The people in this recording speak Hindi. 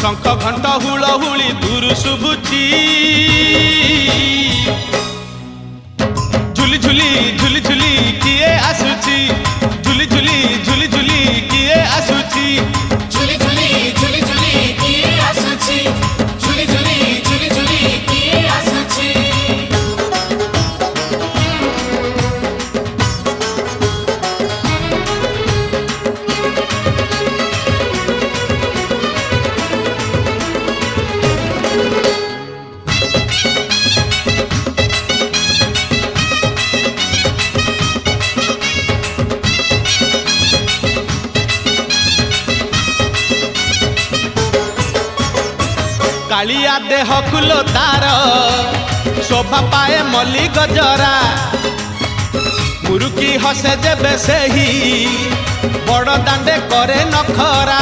शंख घंट हुलहुली दूर शुभुची झुली झुली झुली झुली किए आसुची झुली झुली झुली झुली किए आसुची झुली झुली झुली झुली किए आसुची झुली झुली झुली झुली किए आसुची कालिया देह कुलो तार शोभा पाए मल्ली गजरा मुरुकी हसे जेबे सेही बड़ दांडे करे नखरा।